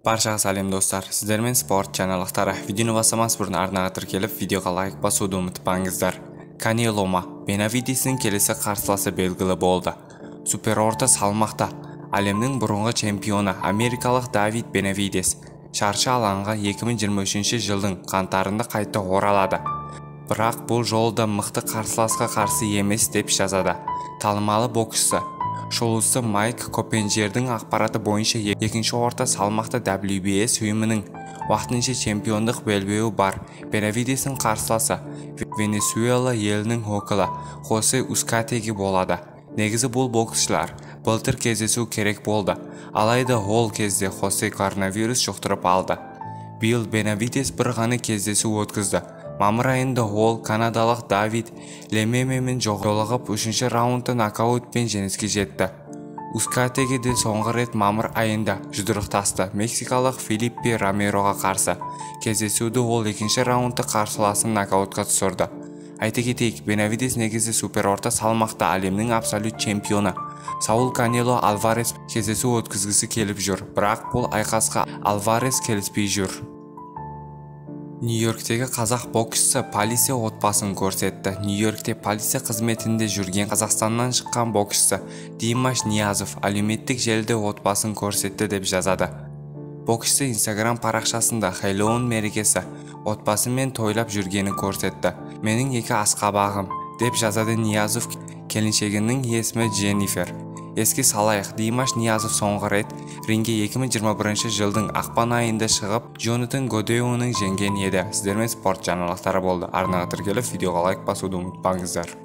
Barchaga salom do'stlar. Sizlarмен sport channel'lari videoni basamas burun arnaga kelib, videoga like bosuvni unutmangizlar. Canelo Benavides'ning kelesi qarshilasi belgili bo'ldi. Super o'rta salmoqda alemning burungi chempioni amerikalik David Benavides sharchi alanga 2023-yilning qantarida qayta o'raladi. Biroq bu yo'lda miqti qarshilasga qarshi emas deb yozadi tanimali bokschi Şolusu Mike Coppenger'дің ақпараты бойынша екінші орта салмақта WBS ұйымының вaqtincha чемпиондық белбеуі бар. Benavides'ның қарсыласы Венесуэла елінің өкілі Хосе Ускатеге болады. Негізі бұл боксшылар былтыр кездесу керек болды. Алайда ол кезде Хосе коронавирус жұқтырып алды. Биыл Benavides бір ғана кездесу өткізді. Мамыр айында ол канадалық Давид Лемемемен жолығып 3-ші раундта нокаутпен жеңіске жетті. Ускатеге де соңғы рет мамыр айында жұдырықтасты. Мексикалық Филиппе Ромероға қарсы кездесуді ол 2-ші раундта қарсыласын нокаутқа түсірді. Айта кетейік, Benavides негізі супер орта салмақта әлемнің абсолют чемпионы Саул Канело Альварес кездесу өткізгісі келіп жүр, бірақ бұл айқасқа Альварес келіспей жүр. Нью-Йорктегі қазақ боксшысы полиция отбасын көрсетті. Нью-Йоркте полиция қызметінде жүрген Қазақстаннан шыққан боксшысы Димаш Ниязов әлеуметтік желіде отбасын көрсетті деп жазады. Боксшысы Instagram парақшасында Хэллоуин мерекесі отбасымен тойлап жүргені көрсетті. Менің 2 асқабағым деп жазады Ниязов. Келіншегінің есімі Дженнифер. Еске салайық, Димаш Ниязов соңғы рет ринге 2021-жылдың ақпан айында шығып, Джонатан Годеоның жеңген еді. Сіздермен спорт жаңалықтары болды. Арнаға тіркеліп, видеоға лайк басуды ұмытпаңыздар.